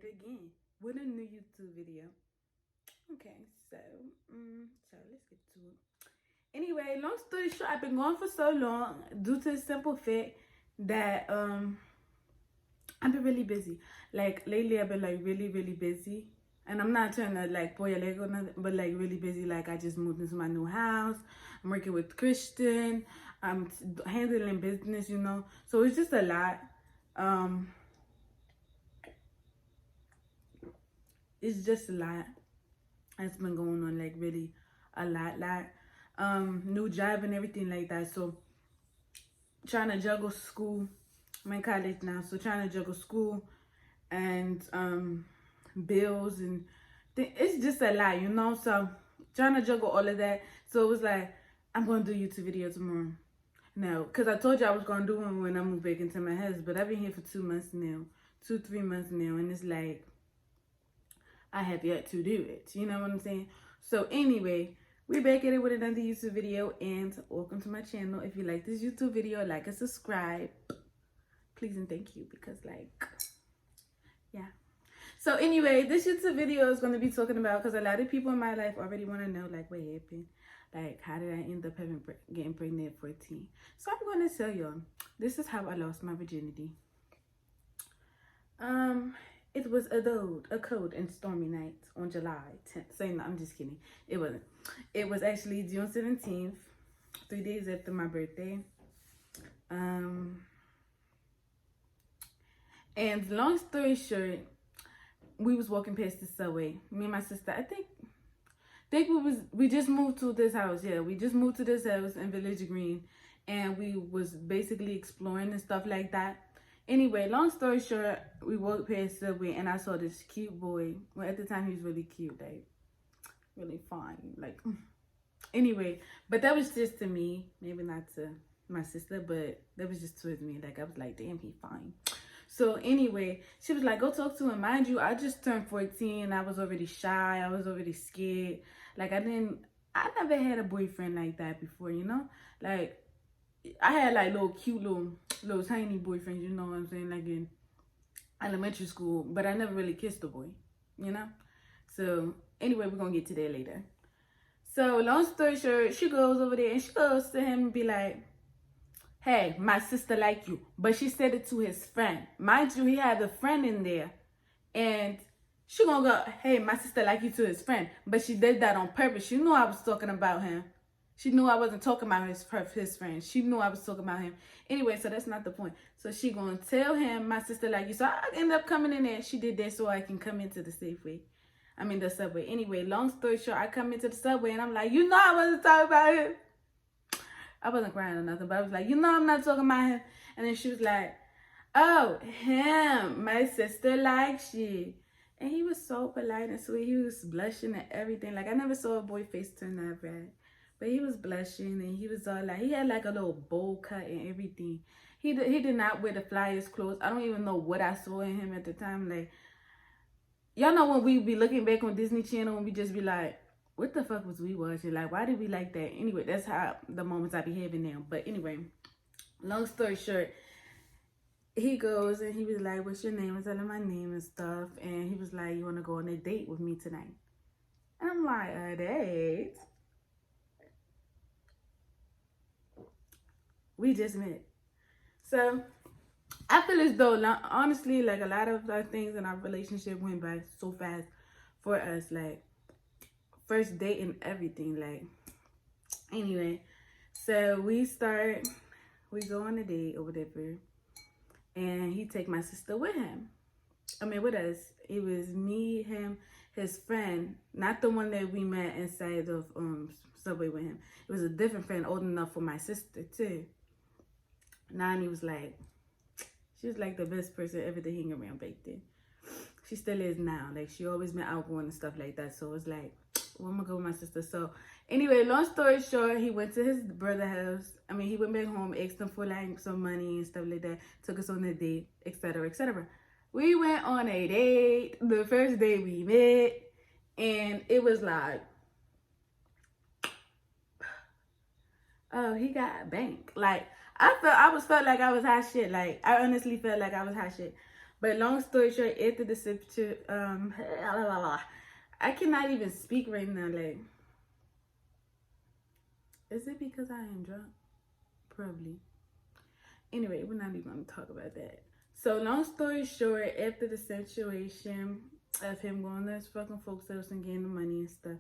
again with a new YouTube video. Okay, so let's get to it. Anyway, long story short, I've been gone for so long due to the simple fact that I've been really busy. Like lately, I've been like really busy, and I'm not trying to like pull your leg or nothing, but like really busy. Like I just moved into my new house. I'm working with Christian. I'm handling business, you know. So it's just a lot. It's just a lot that's been going on, like really a lot. New job and everything like that. So trying to juggle school. I'm in college now, so trying to juggle school and bills and it's just a lot, you know. So trying to juggle all of that. So it was like, I'm gonna do a YouTube video tomorrow. Now, because I told you I was gonna do one when I moved back into my house, but I've been here for 2 months now, 3 months now, and it's like I have yet to do it. You know what I'm saying? So anyway, we're back at it with another YouTube video, and welcome to my channel. If you like this YouTube video, like and subscribe, please and thank you, because like, yeah. So anyway, this YouTube video is going to be talking about, because a lot of people in my life already want to know, like, what happened? Like, how did I end up getting pregnant at 14? So I'm going to tell y'all, this is how I lost my virginity. It was a cold and stormy night on July 10th. So, no, I'm just kidding. It wasn't. It was actually June 17th, 3 days after my birthday. And long story short, we was walking past the subway. Me and my sister, I think we just moved to this house. Yeah, we just moved to this house in Village Green, and we was basically exploring and stuff like that. Anyway, long story short, we walked past Subway, and I saw this cute boy. Well, at the time, he was really cute, like, really fine. Like, anyway, but that was just to me. Maybe not to my sister, but that was just towards me. Like, I was like, damn, he fine. So, anyway, she was like, go talk to him. Mind you, I just turned 14. I was already shy. I was already scared. Like, I never had a boyfriend like that before, you know? Like, I had like little tiny boyfriends, you know what I'm saying, like in elementary school, but I never really kissed a boy, you know. So anyway, we're gonna get to that later. So long story short, she goes over there and she goes to him and be like, hey, my sister like you. But she said it to his friend. Mind you, he had a friend in there, and she gonna go, hey, my sister like you, to his friend. But she did that on purpose. She knew I was talking about him. She knew I wasn't talking about his friend. She knew I was talking about him. Anyway, so that's not the point. So she gonna tell him, my sister like you. So I end up coming in there. She did that so I can come into the the subway. Anyway, long story short, I come into the subway and I'm like, you know I wasn't talking about him. I wasn't crying or nothing, but I was like, you know I'm not talking about him. And then she was like, oh, him. My sister likes you. And he was so polite and sweet. He was blushing and everything. Like, I never saw a boy face turn that red. But he was blushing, and he was all like, he had like a little bowl cut and everything. He did not wear the flyest clothes. I don't even know what I saw in him at the time. Like, y'all know when we be looking back on Disney Channel and we just be like, what the fuck was we watching? Like, why did we like that? Anyway, that's how the moments I be having now. But anyway, long story short, he goes and he was like, what's your name? I tell him my name and stuff. And he was like, you want to go on a date with me tonight? And I'm like, a date? We just met. So I feel as though, honestly, like a lot of things in our relationship went by so fast for us. Like, first date and everything. Like, anyway, so we go on a date or whatever, and he take my sister with him. With us. It was me, him, his friend, not the one that we met inside of Subway with him. It was a different friend, old enough for my sister too. Nani was like, she was like the best person ever to hang around back then. She still is now. Like, she always been outgoing and stuff like that. So it's like, well, I'm gonna go with my sister. So anyway, long story short, he went to his brother's house. He went back home, asked him for like some money and stuff like that, took us on a date, etc., etc. We went on a date. The first day we met, and it was like, oh, he got a bank. Like, I felt like I was hot shit. Like, I honestly felt like I was hot shit. But long story short, after the situation, I cannot even speak right now. Like, is it because I am drunk? Probably. Anyway, we're not even going to talk about that. So, long story short, after the situation of him going to his fucking folks' house and getting the money and stuff,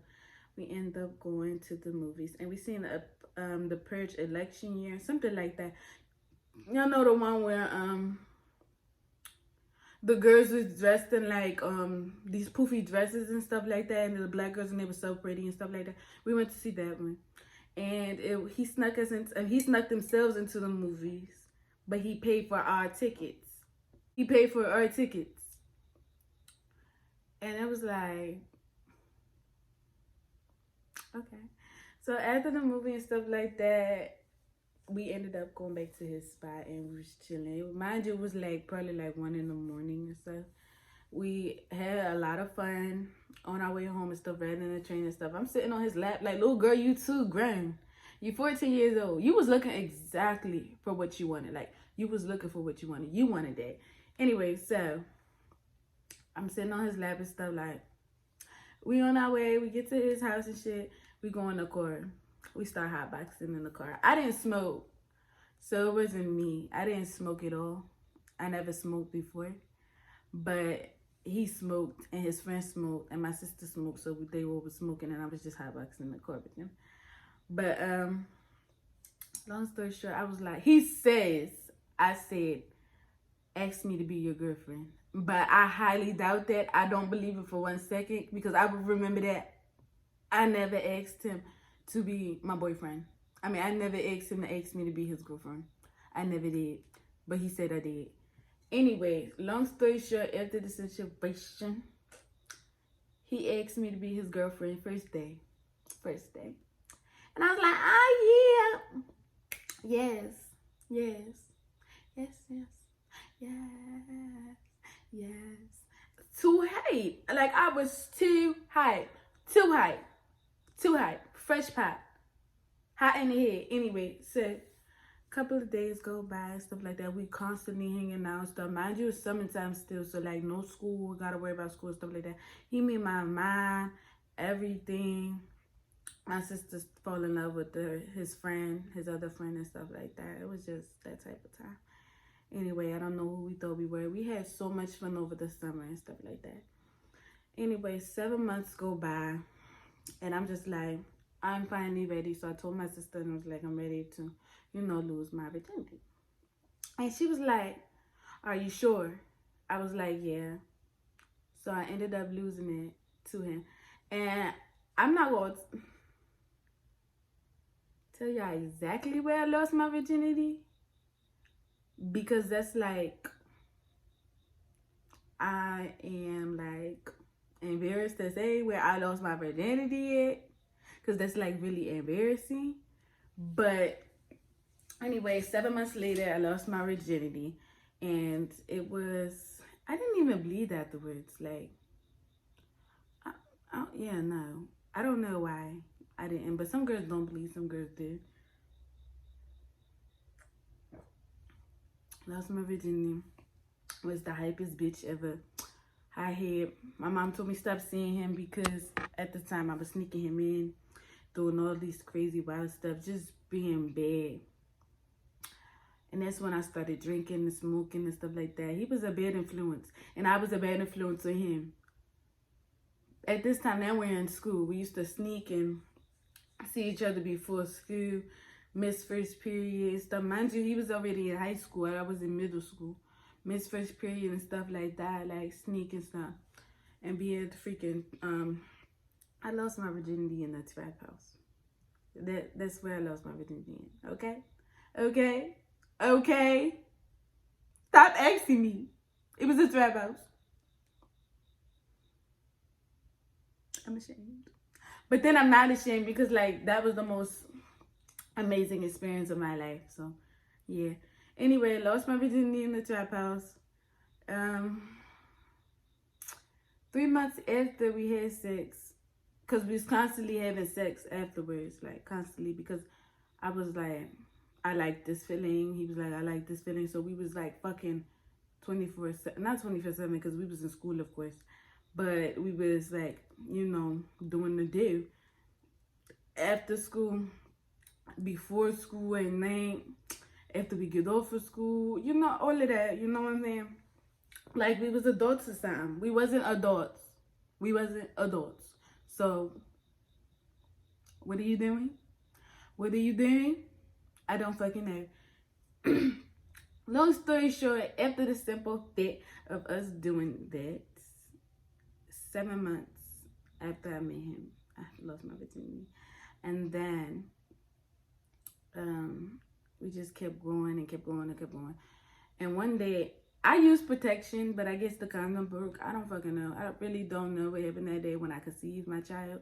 we end up going to the movies. And we seen the Purge election year, something like that. Y'all know the one where the girls was dressed in like these poofy dresses and stuff like that, and the black girls, and they were so pretty and stuff like that. We went to see that one, and he snuck themselves into the movies, but he paid for our tickets. He paid for our tickets, and it was like, okay. So after the movie and stuff like that, we ended up going back to his spot and we was chilling. Mind you, it was like probably like 1 in the morning and stuff. We had a lot of fun on our way home and stuff, riding in the train and stuff. I'm sitting on his lap like, little girl, you too grown. You 14 years old. You was looking exactly for what you wanted. Like, you was looking for what you wanted. You wanted that. Anyway, so I'm sitting on his lap and stuff, like, we on our way. We get to his house and shit. We go in the car. We start hotboxing in the car. I didn't smoke, so it wasn't me. I didn't smoke at all. I never smoked before, but he smoked and his friend smoked and my sister smoked, so they were smoking and I was just hotboxing in the car with them. But long story short, I was like, I said, ask me to be your girlfriend, but I highly doubt that. I don't believe it for 1 second, because I would remember that I never asked him to be my boyfriend. I mean, I never asked him to ask me to be his girlfriend. I never did. But he said I did. Anyway, long story short, after the situation, he asked me to be his girlfriend first day. And I was like, oh yeah. Yes. Too hype. Like, I was too hype. Fresh pop. Hot in the head. Anyway, so a couple of days go by and stuff like that. We constantly hanging out and stuff. Mind you, it's summertime still, so like no school, gotta worry about school and stuff like that. He made my mind, everything. My sister fall in love with his other friend and stuff like that. It was just that type of time. Anyway, I don't know who we thought we were. We had so much fun over the summer and stuff like that. Anyway, 7 months go by, and I'm just like, I'm finally ready. So I told my sister, and I was like, I'm ready to, lose my virginity. And she was like, are you sure? I was like, yeah. So I ended up losing it to him. And I'm not going to tell y'all exactly where I lost my virginity, because that's like, I am like embarrassed to say where I lost my virginity at, because that's like really embarrassing. But anyway, 7 months later, I lost my virginity, and I didn't even bleed afterwards. Like, I don't know why I didn't, but some girls don't bleed, some girls do. Lost my virginity. Was the hypest bitch ever. My mom told me stop seeing him, because at the time I was sneaking him in, doing all these crazy wild stuff, just being bad. And that's when I started drinking and smoking and stuff like that. He was a bad influence, and I was a bad influence on him. At this time, now we're in school. We used to sneak and see each other before school, miss first period and stuff. Mind you, he was already in high school. I was in middle school. Miss first period and stuff like that, like sneak and stuff. And be at the freaking, I lost my virginity in the trap house. That's where I lost my virginity in, okay? Stop asking me. It was a trap house. I'm ashamed. But then I'm not ashamed, because like, that was the most amazing experience of my life. So, yeah. Anyway, lost my virginity in the trap house. 3 months after we had sex, because we was constantly having sex afterwards, like constantly, because I was like, I like this feeling. He was like, I like this feeling. So we was like fucking 24/7, not 24/7 because we was in school, of course, but we was like, you know, doing the do after school, before school, at night, after we get off of school, you know, all of that, you know what I'm saying? Like we was adults or something. We wasn't adults. We wasn't adults. So, what are you doing? What are you doing? I don't fucking know. Long story short, after the simple fact of us doing that, 7 months after I met him, I lost my virginity. And then we just kept going and kept going and kept going. And one day, I used protection, but I guess the condom broke. I don't fucking know. I really don't know what happened that day when I conceived my child.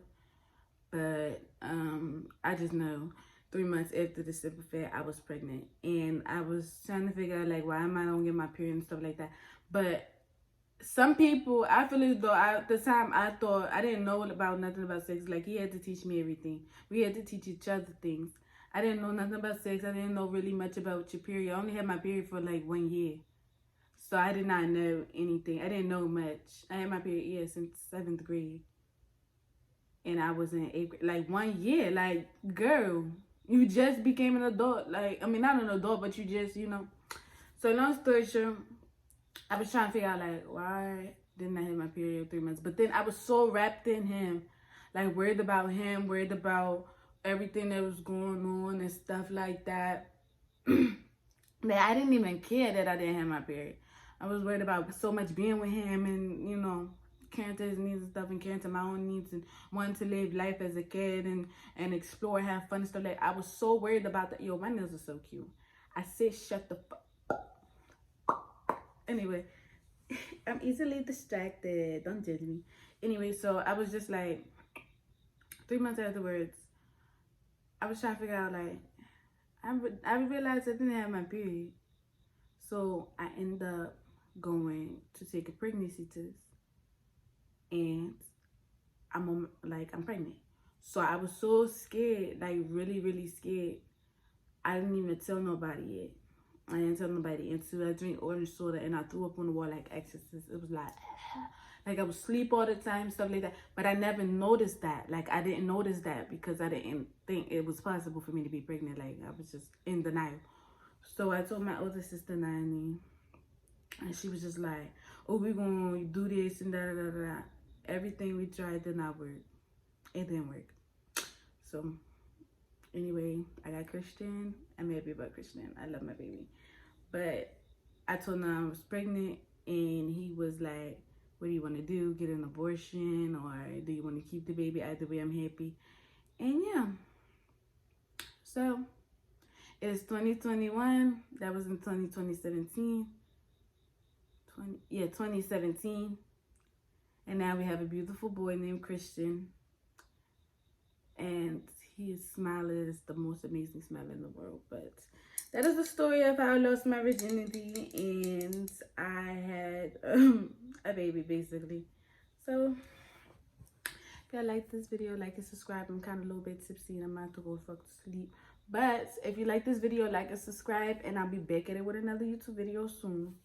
But I just know 3 months after the simple fact, I was pregnant. And I was trying to figure out, like, why am I don't get my period and stuff like that. But some people, I feel as though at the time I thought I didn't know about nothing about sex. Like, he had to teach me everything. We had to teach each other things. I didn't know nothing about sex. I didn't know really much about your period. I only had my period for like 1 year. So I did not know anything. I didn't know much. I had my period, yeah, since 7th grade. And I was in 8th grade. Like 1 year. Like, girl, you just became an adult. Like, I mean, not an adult, but you just, you know. So long story short, I was trying to figure out, like, why didn't I have my period 3 months? But then I was so wrapped in him. Like, worried about him, worried about everything that was going on and stuff like that. That I didn't even care that I didn't have my period. I was worried about so much being with him and, you know, caring to his needs and stuff and caring to my own needs and wanting to live life as a kid and explore, have fun and stuff. Like, I was so worried about that. Yo, my nails are so cute. I said, shut the fuck. Anyway, I'm easily distracted. Don't judge me. Anyway, so I was just like, 3 months afterwards, I was trying to figure out, like, I realized I didn't have my period. So I ended up going to take a pregnancy test. And I'm pregnant. So I was so scared, like really, really scared. I didn't even tell nobody yet. I didn't tell nobody until I drank orange soda and I threw up on the wall like exorcist. It was like I would sleep all the time, stuff like that. But I never noticed that. Like, I didn't notice that because I didn't think it was possible for me to be pregnant. Like, I was just in denial. So I told my older sister, Nani, and she was just like, oh, we're going to do this and da-da-da-da. Everything we tried did not work. It didn't work. So, anyway, I got Christian. I'm happy about Christian. I love my baby. But I told him I was pregnant, and he was like, what do you want to do? Get an abortion? Or do you want to keep the baby? Either way, I'm happy. And yeah. So, it's 2021. That was in 2017. 2017. And now we have a beautiful boy named Christian. And his smile is the most amazing smile in the world. But that is the story of how I lost my virginity. And I had a baby, basically. So, if y'all like this video, like and subscribe. I'm kind of a little bit tipsy and I'm about to go fuck to sleep. But if you like this video, like and subscribe. And I'll be back at it with another YouTube video soon.